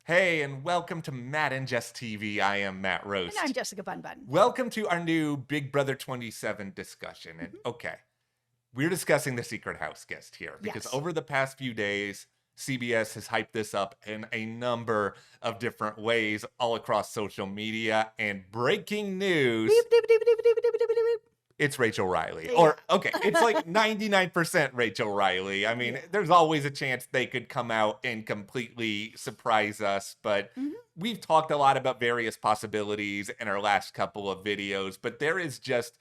Hey, and welcome to Matt and Jess TV. I am Matt And I'm Roast. Jessica Bun Bun. Welcome to our new Big Brother 27 discussion. And Mhm. okay, we're discussing the secret house guest here because Yes. over the past few days, CBS has hyped this up in a number of different ways all across social media. And breaking news, Beep, beep, beep, beep, beep, beep, beep, beep, beep. it's Rachel Reilly. Yeah. Or, okay, it's like 99% Rachel Reilly. I mean, Yeah. there's always a chance they could come out and completely surprise us, but Mhm. we've talked a lot about various possibilities in our last couple of videos, but there is just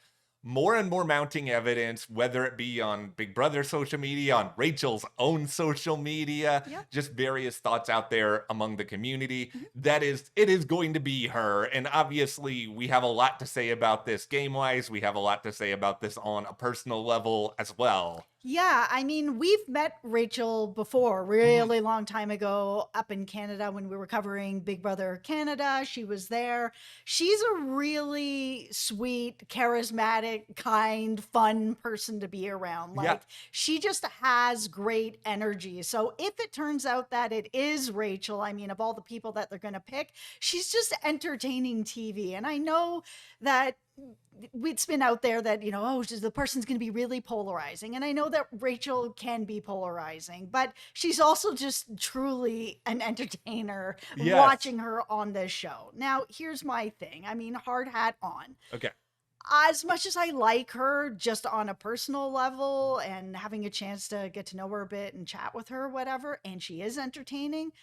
more and more mounting evidence, whether it be on Big Brother social media, on Rachel's own social media, Yep. just various thoughts out there among the community. Mhm. It is going to be her. And obviously, we have a lot to say about this game wise. We have a lot to say about this on a personal level as well. Yeah, I mean, we've met Rachel before, Mhm. really long time ago up in Canada when we were covering Big Brother Canada. She was there. She's a really sweet, charismatic, kind, fun person to be around. Yeah. Like, she just has great energy. So, if it turns out that it is Rachel, I mean, of all the people that they're going to pick, she's just entertaining TV. And I know that it's been out there that oh, the person's going to be really polarizing, and I know that Rachel can be polarizing, but she's also just truly an entertainer Yes. watching her on this show. Now here's my thing, I mean, hard hat on. Okay. As much as I like her just on a personal level and having a chance to get to know her a bit and chat with her, whatever, and she is entertaining,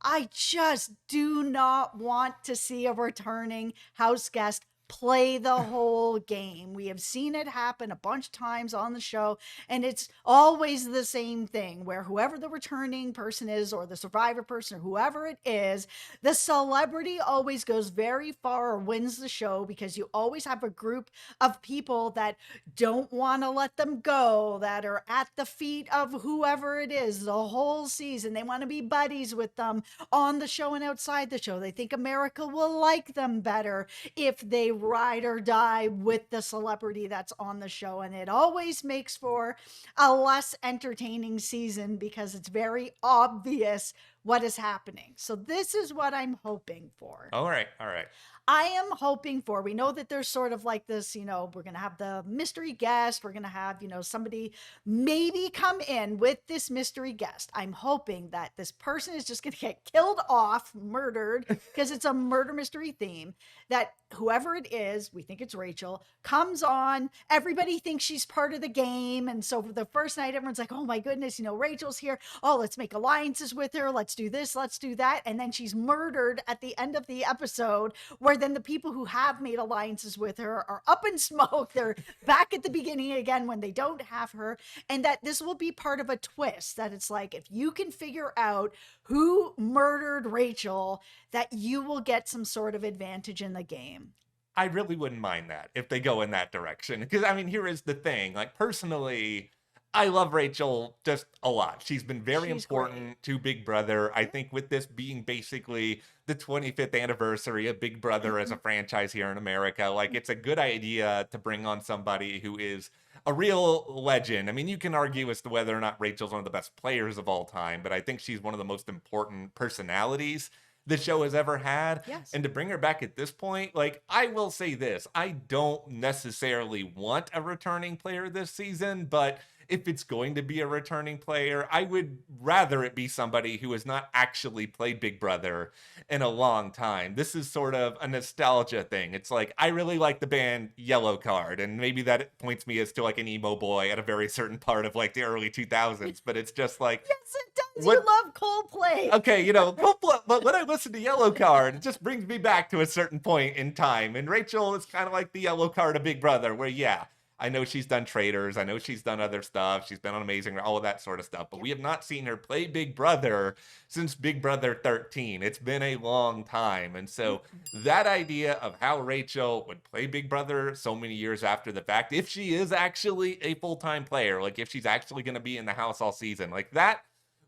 I just do not want to see a returning house guest play the whole game. We have seen it happen a bunch of times on the show, and it's always the same thing where whoever the returning person is, or the survivor person, or whoever it is, the celebrity always goes very far or wins the show, because you always have a group of people that don't want to let them go, that are at the feet of whoever it is the whole season. They want to be buddies with them on the show and outside the show. They think America will like them better if they ride or die with the celebrity that's on the show. And it always makes for a less entertaining season because it's very obvious what is happening. So, this is what I'm hoping for. All right. All right. I am hoping for, we know that there's sort of like this, we're going to have the mystery guest. We're going to have, somebody maybe come in with this mystery guest. I'm hoping that this person is just going to get killed off, murdered, because it's a murder mystery theme. That whoever it is, we think it's Rachel, comes on. Everybody thinks she's part of the game. And so for the first night, everyone's like, oh my goodness, Rachel's here. Oh, let's make alliances with her. Let's do this. Let's do that. And then she's murdered at the end of the episode, where then the people who have made alliances with her are up in smoke. They're back at the beginning again when they don't have her. And that this will be part of a twist, that it's like, if you can figure out who murdered Rachel, that you will get some sort of advantage in the game. I really wouldn't mind that if they go in that direction. Because, I mean, here is the thing. Like, personally, I love Rachel just a lot. She's been very She's great. important to Big Brother. I Yeah. think with this being basically the 25th anniversary of Big Brother as a franchise here in America, like, it's a good idea to bring on somebody who is a real legend. I mean, you can argue as to whether or not Rachel's one of the best players of all time, but I think she's one of the most important personalities the show has ever had. Yes. And to bring her back at this point, like, I will say this, I don't necessarily want a returning player this season, but if it's going to be a returning player, I would rather it be somebody who has not actually played Big Brother in a long time. This is sort of a nostalgia thing. It's like, I really like the band Yellow Card, and maybe that points me as to like an emo boy at a very certain part of like the early 2000s, but it's just like, Yes, it does. what? You love Coldplay. Okay, but when I listen to Yellow Card, it just brings me back to a certain point in time. And Rachel is kind of like the Yellow Card of Big Brother, where, yeah, I know she's done Traitors, I know she's done other stuff, she's been on Amazing, all of that sort of stuff, but we have not seen her play Big Brother since Big Brother 13. It's been a long time. And so that idea of how Rachel would play Big Brother so many years after the fact, if she is actually a full-time player, like if she's actually going to be in the house all season, like that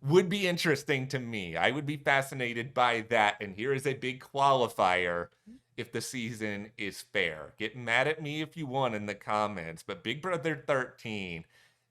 would be interesting to me. I would be fascinated by that. And here is a big qualifier if the season is fair. Get mad at me if you want in the comments, but Big Brother 13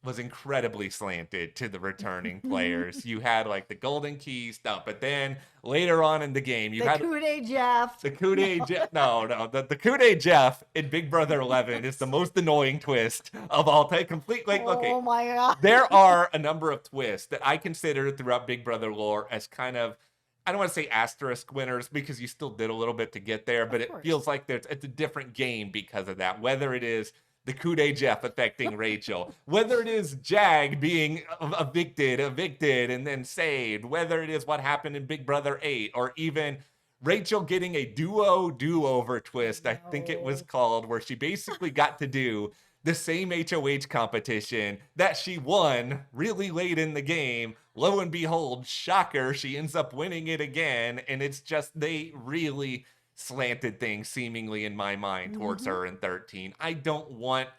was incredibly slanted to the returning players. You had like the golden key stuff, but then later on in the game, you The had coup de Jeff. the coup No. de Jeff. No, the coup de Jeff in Big Brother 11 is the most annoying twist of all time. Complete, like, okay, Oh my God. there are a number of twists that I consider throughout Big Brother lore as kind of, I don't want to say asterisk winners because you still did a little bit to get there, but Of it course. feels like it's a different game because of that. Whether it is the coup de Jeff affecting Rachel, whether it is Jag being evicted, and then saved, whether it is what happened in Big Brother 8, or even Rachel getting a do-over twist, I think it was No. called, where she basically got to do the same HOH competition that she won really late in the game. Lo and behold, shocker, she ends up winning it again. And it's just, they really slanted things seemingly in my mind towards her in 13. I don't want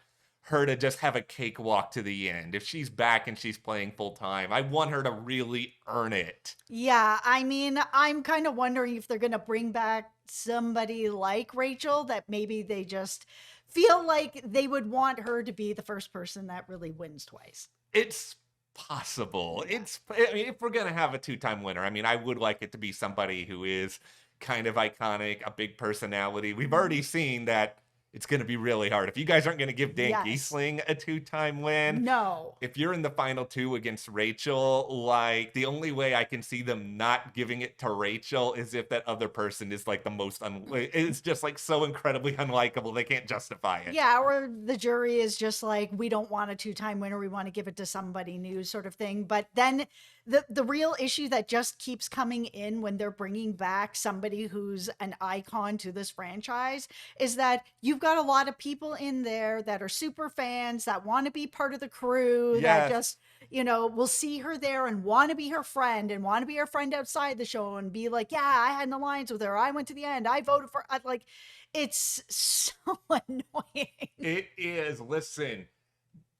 her to just have a cakewalk to the end. If she's back and she's playing full time, I want her to really earn it. Yeah, I mean, I'm kind of wondering if they're going to bring back somebody like Rachel, that maybe they just feel like they would want her to be the first person that really wins twice. It's possible. Yeah. I mean, if we're gonna have a two-time winner, I mean, I would like it to be somebody who is kind of iconic, a big personality. We've already seen that it's gonna be really hard. If you guys aren't gonna give Dan Yes. Giesling a two-time win, No. if you're in the final two against Rachel, like, the only way I can see them not giving it to Rachel is if that other person is like the most it's just like so incredibly unlikable they can't justify it. Yeah, or the jury is just like, we don't want a two-time winner, we want to give it to somebody new, sort of thing. But then the real issue that just keeps coming in when they're bringing back somebody who's an icon to this franchise is that you've got a lot of people in there that are super fans that want to be part of the crew, that Yes. just, will see her there and want to be her friend and want to be her friend outside the show and be like, yeah, I had an alliance with her, I went to the end, I voted for, like, it's so annoying. It is. Listen,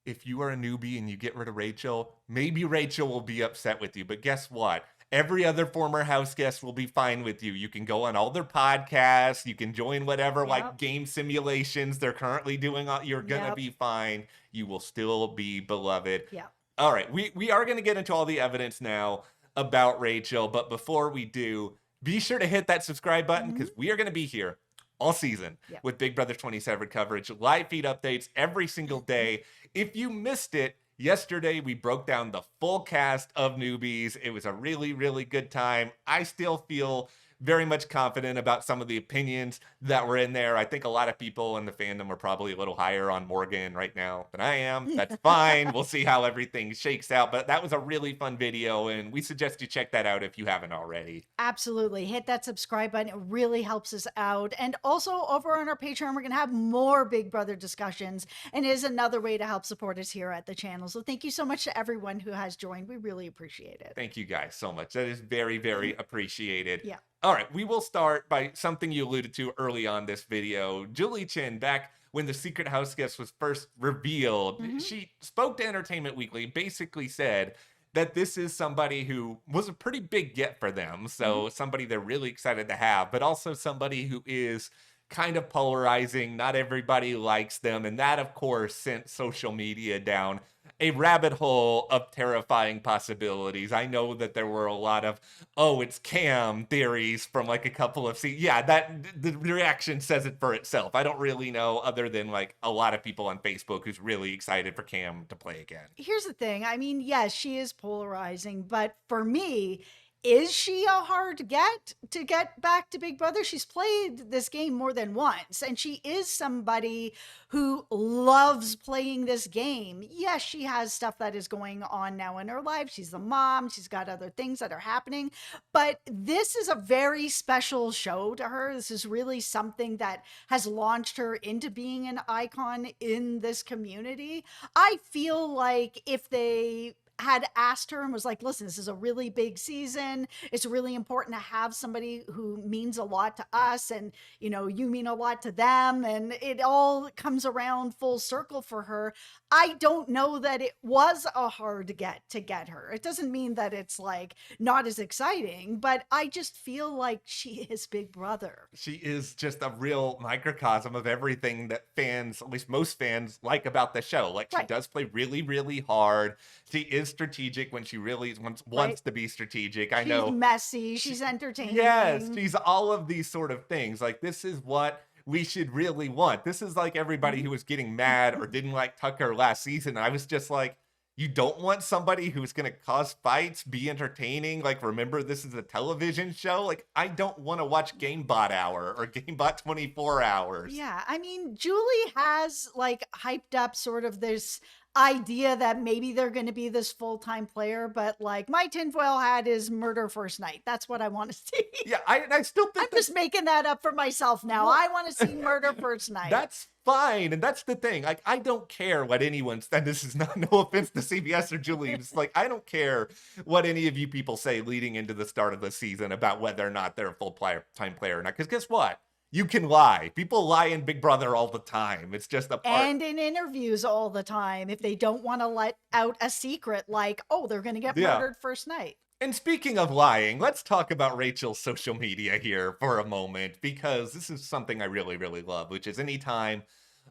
if you are a newbie and you get rid of Rachel, maybe Rachel will be upset with you. But guess what? Every other former house guest will be fine with you. You can go on all their podcasts. You can join whatever like Yep. game simulations they're currently doing. You're going to Yep. be fine. You will still be beloved. Yeah. All right. We are going to get into all the evidence now about Rachel. But before we do, be sure to hit that subscribe button because we are going to be here all season Yep. with Big Brother 27 coverage, live feed updates every single day. If you missed it, yesterday we broke down the full cast of Newbies. It was a really, really good time. I still feel very much confident about some of the opinions that were in there. I think a lot of people in the fandom are probably a little higher on Morgan right now than I am. That's fine. We'll see how everything shakes out. But that was a really fun video, and we suggest you check that out if you haven't already. Absolutely. Hit that subscribe button. It really helps us out. And also over on our Patreon, we're going to have more Big Brother discussions, and it is another way to help support us here at the channel. So thank you so much to everyone who has joined. We really appreciate it. Thank you guys so much. That is very, very appreciated. Yeah. All right, we will start by something you alluded to early on this video. Julie Chen, back when the secret house guest was first revealed, she spoke to Entertainment Weekly, basically said that this is somebody who was a pretty big get for them. So somebody they're really excited to have, but also somebody who is kind of polarizing. Not everybody likes them. And that, of course, sent social media down a rabbit hole of terrifying possibilities. I know that there were a lot of, oh, it's Cam theories from like a couple of yeah, that the reaction says it for itself. I don't really know, other than like a lot of people on Facebook who's really excited for Cam to play again. Here's the thing. I mean, yes, she is polarizing, but for me, is she a hard get to get back to Big Brother? She's played this game more than once, and she is somebody who loves playing this game. Yes, she has stuff that is going on now in her life. She's a mom. She's got other things that are happening, but this is a very special show to her. This is really something that has launched her into being an icon in this community. I feel like if they had asked her and was like, listen, this is a really big season. It's really important to have somebody who means a lot to us, and you mean a lot to them, and it all comes around full circle for her. I don't know that it was a hard to get her. It doesn't mean that it's like not as exciting, but I just feel like she is Big Brother. She is just a real microcosm of everything that fans, at least most fans, like about the show. Like, she Right. does play really, really hard. She is strategic when she really wants Right. to be strategic. I She's know. messy. She's entertaining. Yes, she's all of these sort of things. Like, this is what we should really want. This is like everybody who was getting mad or didn't like Tucker last season. I was just like, you don't want somebody who's going to cause fights, be entertaining. Like, remember, this is a television show. Like, I don't want to watch GameBot Hour or GameBot 24 Hours. Yeah, I mean, Julie has like hyped up sort of this idea that maybe they're going to be this full-time player, but like my tinfoil hat is Murder First Night. That's what I want to see. Yeah, I still think I'm just making that up for myself now. I want to see Murder First Night. that's fine. And that's the thing. Like, I don't care what anyone's, and this is not, no offense to CBS or Julie. It's like, I don't care what any of you people say leading into the start of the season about whether or not they're a full-time player or not. Because guess what? You can lie. People lie in Big Brother all the time. It's just a part. And in interviews all the time, if they don't want to let out a secret, like, oh, they're going to get Yeah. murdered first night. And speaking of lying, let's talk about Rachel's social media here for a moment, because this is something I really, really love, which is anytime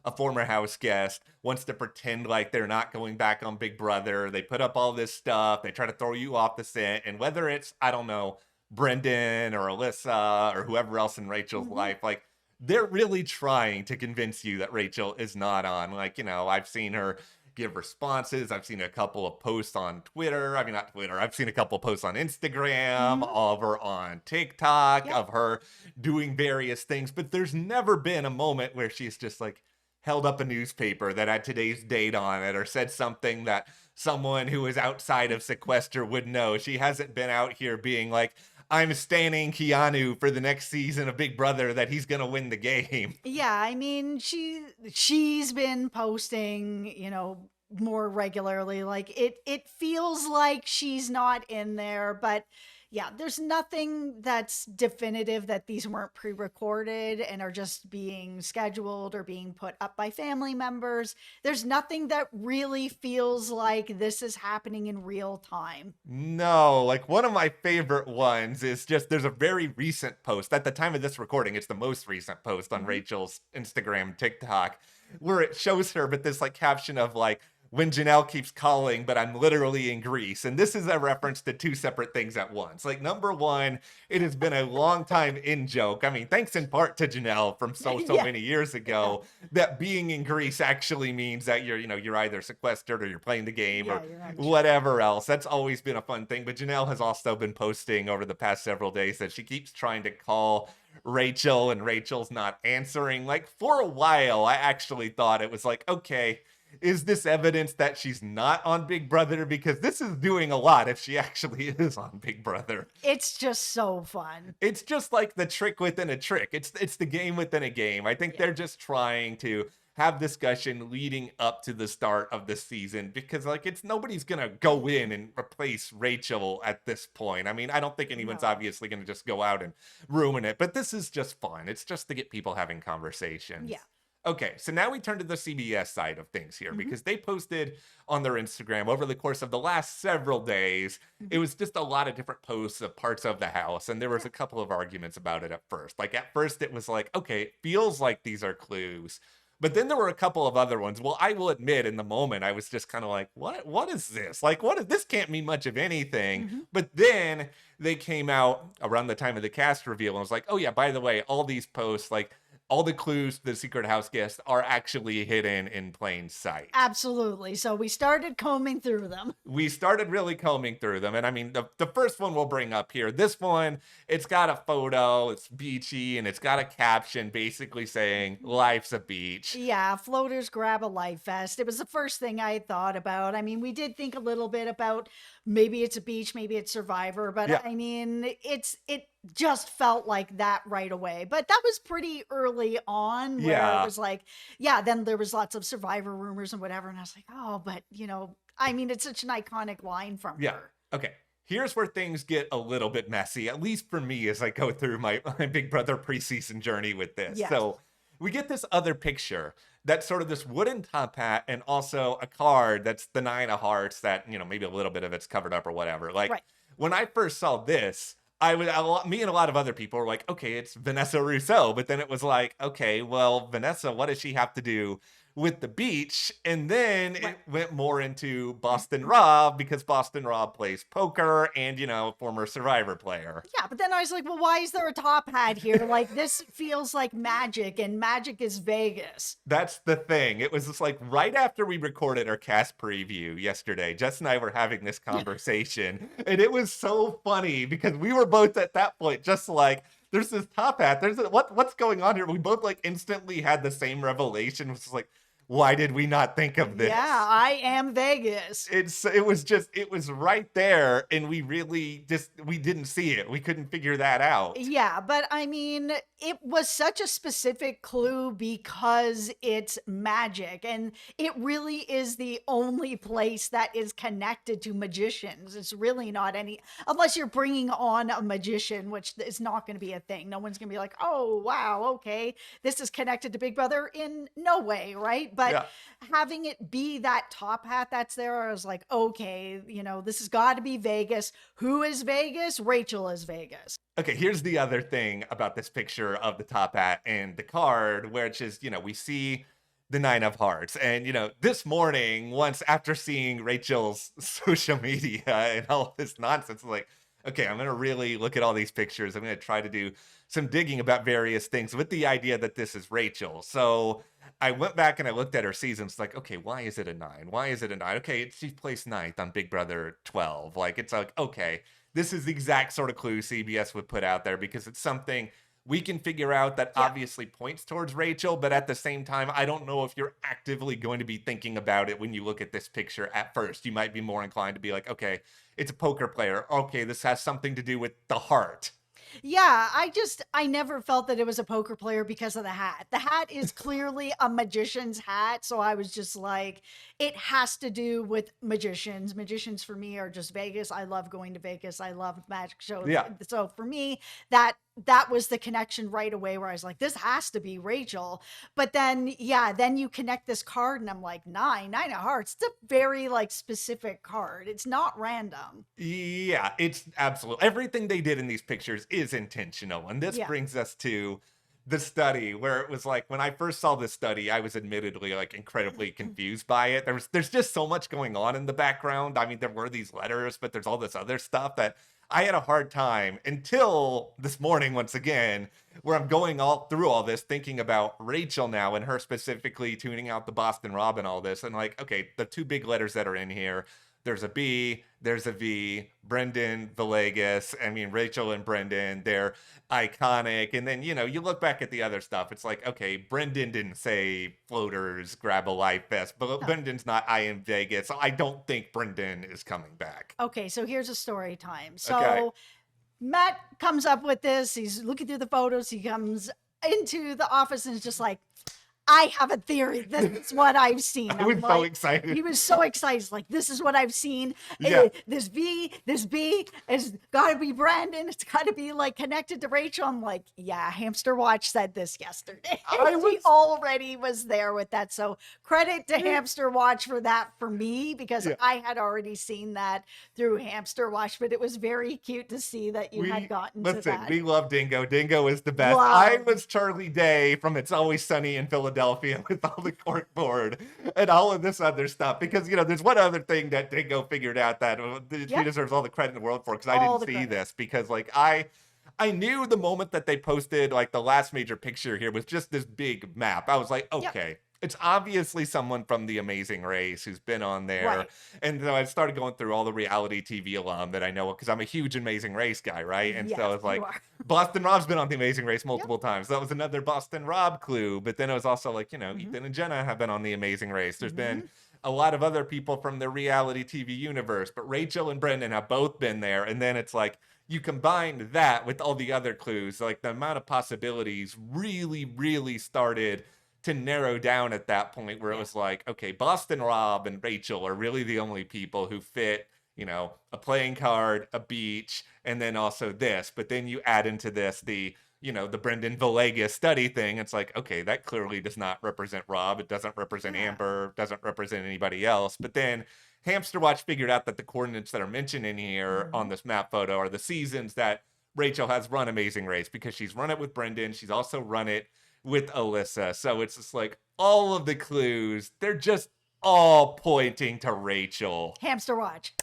a former house guest wants to pretend like they're not going back on Big Brother, they put up all this stuff, they try to throw you off the scent, and whether it's, I don't know, Brendan or Alyssa or whoever else in Rachel's life, like, they're really trying to convince you that Rachel is not on. Like, I've seen her give responses. I've seen a couple of posts on Twitter. I mean, not Twitter. I've seen a couple of posts on Instagram of her on TikTok, of her doing various things. But there's never been a moment where she's just like held up a newspaper that had today's date on it or said something that someone who is outside of sequester would know. She hasn't been out here being like, I'm standing Keanu for the next season of Big Brother, that he's gonna win the game. Yeah, I mean, she's been posting, more regularly. Like it feels like she's not in there, but yeah, there's nothing that's definitive that these weren't pre-recorded and are just being scheduled or being put up by family members. There's nothing that really feels like this is happening in real time. No, like one of my favorite ones is just, there's a very recent post. At the time of this recording, it's the most recent post on Rachel's Instagram, TikTok, where it shows her with this like caption of like, when Janelle keeps calling, but I'm literally in Greece. And this is a reference to two separate things at once. Like, number one, it has been a long time in joke. I mean, thanks in part to Janelle from so many years ago, that being in Greece actually means that you're either sequestered or you're playing the game or whatever else. That's always been a fun thing. But Janelle has also been posting over the past several days that she keeps trying to call Rachel and Rachel's not answering. Like, for a while, I actually thought it was like, okay, is this evidence that she's not on Big Brother? Because this is doing a lot if she actually is on Big Brother. It's just so fun. It's just like the trick within a trick. It's the game within a game. I think they're just trying to have discussion leading up to the start of the season, because like nobody's gonna go in and replace Rachel at this point. I mean, I don't think anyone's obviously gonna just go out and ruin it, but this is just fun. It's just to get people having conversations. Yeah. Okay, so now we turn to the CBS side of things here, because they posted on their Instagram over the course of the last several days. It was just a lot of different posts of parts of the house, and there was a couple of arguments about it at first. Like, at first it was like, okay, it feels like these are clues. But then there were a couple of other ones. Well, I will admit, in the moment, I was just kind of like, what is this? Like, this can't mean much of anything. But then they came out around the time of the cast reveal and was like, oh yeah, by the way, all these posts, like, all the clues to the secret house guest are actually hidden in plain sight. Absolutely. So we started combing through them. We started really combing through them. And I mean, the first one we'll bring up here, this one, it's got a photo, it's beachy, and it's got a caption basically saying, life's a beach. Yeah, floaters grab a life vest. It was the first thing I thought about. I mean, we did think a little bit about maybe it's a beach, maybe it's Survivor, but I mean, it just felt like that right away. But that was pretty early on where it Yeah. was like, yeah, then there was lots of Survivor rumors and whatever. And I was like, oh, but I mean, it's such an iconic line from Yeah. her. Okay. Here's where things get a little bit messy, at least for me as I go through my Big Brother preseason journey with this. Yes. So we get this other picture that's sort of this wooden top hat and also a card that's the 9 of hearts that, maybe a little bit of it's covered up or whatever. Like Right. when I first saw this, me and a lot of other people were like, okay, it's Vanessa Rousseau. But then it was like, okay, well, Vanessa, what does she have to do with the beach? And then Right. it went more into Boston Rob because Boston Rob plays poker and, former Survivor player. Yeah, but then I was like, well, why is there a top hat here? Like, this feels like magic, and magic is Vegas. That's the thing. It was just like right after we recorded our cast preview yesterday, Jess and I were having this conversation, and it was so funny because we were both at that point just like, there's this top hat. What's going on here? We both like instantly had the same revelation, which is like, why did we not think of this? Yeah, I am Vegas. It was right there, and we didn't see it. We couldn't figure that out. Yeah, but I mean, it was such a specific clue because it's magic, and it really is the only place that is connected to magicians. It's really not unless you're bringing on a magician, which is not going to be a thing. No one's going to be like, oh, wow, okay, this is connected to Big Brother in no way, right? But Yeah. having it be that top hat that's there, I was like, okay, this has got to be Vegas. Who is Vegas? Rachel is Vegas. Okay, here's the other thing about this picture of the top hat and the card, which is, we see the 9 of hearts. And, this morning, once after seeing Rachel's social media and all this nonsense, like, okay, I'm going to really look at all these pictures. I'm going to try to do some digging about various things with the idea that this is Rachel. So I went back and I looked at her seasons, like, okay, why is it a 9? Why is it a 9? Okay, she placed 9th on Big Brother 12. Like, it's like, okay, this is the exact sort of clue CBS would put out there because it's something we can figure out that obviously points towards Rachel, but at the same time, I don't know if you're actively going to be thinking about it when you look at this picture at first. You might be more inclined to be like, okay, it's a poker player. Okay, this has something to do with the heart. Yeah, I never felt that it was a poker player because of the hat. The hat is clearly a magician's hat. So I was just like, it has to do with magicians. Magicians for me are just Vegas. I love going to Vegas. I love magic shows. Yeah. So for me, that was the connection right away where I was like, this has to be Rachel. But then, then you connect this card and I'm like, 9 of hearts. It's a very like specific card. It's not random. Yeah, it's absolutely everything they did in these pictures is intentional. And this brings us to the study where it was like when I first saw this study, I was admittedly like incredibly confused by it. There's just so much going on in the background. I mean, there were these letters, but there's all this other stuff that I had a hard time until this morning, once again, where I'm going all through all this, thinking about Rachel now and her specifically tuning out the Boston Rob and all this. And like, okay, the 2 big letters that are in here, there's a B, there's a V, Brendan, Villegas. I mean, Rachel and Brendan, they're iconic. And then, you look back at the other stuff. It's like, okay, Brendan didn't say floaters, grab a life vest, but Brendan's not I am Vegas. So I don't think Brendan is coming back. Okay, so here's a story time. So Matt comes up with this. He's looking through the photos. He comes into the office and is just like, I have a theory. This is what I've seen. I was so excited. He was so excited. He's like, this is what I've seen. Yeah. This B has got to be Brandon. It's got to be like connected to Rachel. I'm like, yeah, Hamster Watch said this yesterday. He already was there with that. So credit to Hamster Watch for that for me because I had already seen that through Hamster Watch, but it was very cute to see that you had gotten to that. We love Dingo. Dingo is the best. I was Charlie Day from It's Always Sunny in Philadelphia with all the cork board and all of this other stuff because there's one other thing that Dingo figured out that he deserves all the credit in the world for because I didn't see this because like I knew the moment that they posted like the last major picture here was just this big map. I was like, okay. It's obviously someone from The Amazing Race who's been on there. Right. And then I started going through all the reality TV alum that I know because I'm a huge Amazing Race guy, right? And so I was like, Boston Rob's been on The Amazing Race multiple times. That was another Boston Rob clue. But then it was also like, Ethan and Jenna have been on The Amazing Race. There's been a lot of other people from the reality TV universe. But Rachel and Brendan have both been there. And then it's like, you combine that with all the other clues, like the amount of possibilities really, really started to narrow down at that point where it was like, okay, Boston Rob and Rachel are really the only people who fit, a playing card, a beach, and then also this. But then you add into this the Brendan Villegas study thing. It's like, okay, that clearly does not represent Rob. It doesn't represent Amber, doesn't represent anybody else. But then Hamster Watch figured out that the coordinates that are mentioned in here on this map photo are the seasons that Rachel has run Amazing Race, because she's run it with Brendan. She's also run it with Alyssa. So it's just like all of the clues, they're just all pointing to Rachel. Hamster Watch.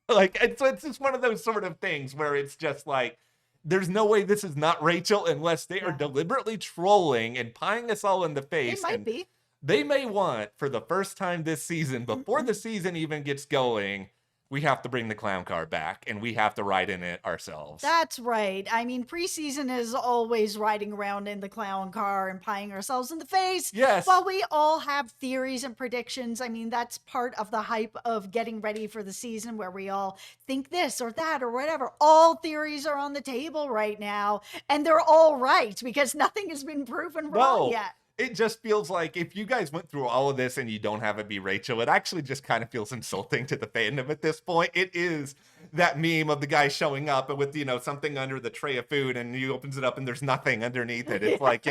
Like, it's just one of those sort of things where it's just like, there's no way this is not Rachel unless they are deliberately trolling and pieing us all in the face. They might be. They may want, for the first time this season, before the season even gets going, we have to bring the clown car back, and we have to ride in it ourselves. That's right. I mean, preseason is always riding around in the clown car and pieing ourselves in the face. Yes. While we all have theories and predictions, I mean, that's part of the hype of getting ready for the season, where we all think this or that or whatever. All theories are on the table right now, and they're all right because nothing has been proven wrong yet. It just feels like if you guys went through all of this and you don't have it be Rachel, it actually just kind of feels insulting to the fandom at this point. It is that meme of the guy showing up with, something under the tray of food, and he opens it up and there's nothing underneath it. It's like,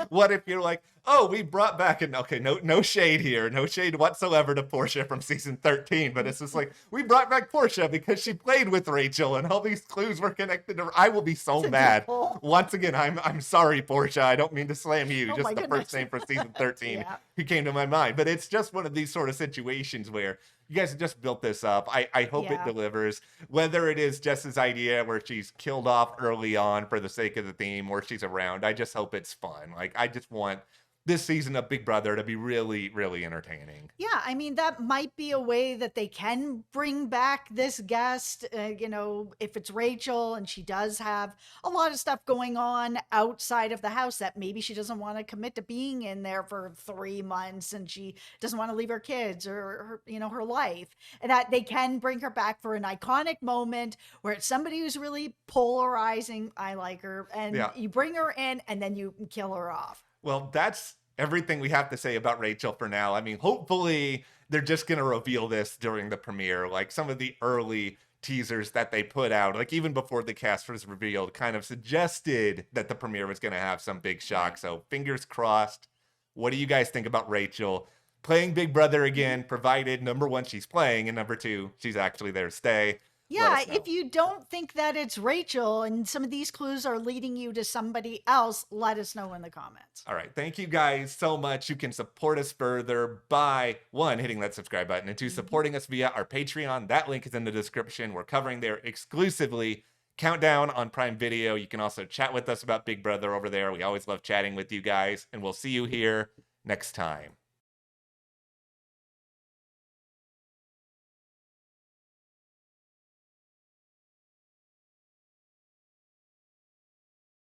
what if you're like, oh, we brought back, and okay, no shade here, no shade whatsoever to Portia from season 13, but it's just like, we brought back Portia because she played with Rachel and all these clues were connected to her. I will be so mad. Once again, I'm sorry, Portia. I don't mean to slam you. Just the first name for season 13 who came to my mind. But it's just one of these sort of situations where you guys have just built this up. I hope it delivers. Whether it is Jess's idea where she's killed off early on for the sake of the theme, or she's around, I just hope it's fun. Like, I just want this season of Big Brother to be really, really entertaining. Yeah, I mean, that might be a way that they can bring back this guest, if it's Rachel and she does have a lot of stuff going on outside of the house that maybe she doesn't want to commit to being in there for 3 months, and she doesn't want to leave her kids or her life, and that they can bring her back for an iconic moment where it's somebody who's really polarizing. I like her, and you bring her in and then you kill her off. Well, that's everything we have to say about Rachel for now. I mean, hopefully they're just going to reveal this during the premiere. Like, some of the early teasers that they put out, like even before the cast was revealed, kind of suggested that the premiere was going to have some big shock. So fingers crossed. What do you guys think about Rachel playing Big Brother again, provided, number one, she's playing, and number two, she's actually there to stay? Yeah, if you don't think that it's Rachel and some of these clues are leading you to somebody else, let us know in the comments. All right. Thank you guys so much. You can support us further by, one, hitting that subscribe button, and two, supporting us via our Patreon. That link is in the description. We're covering there exclusively Countdown on Prime Video. You can also chat with us about Big Brother over there. We always love chatting with you guys, and we'll see you here next time.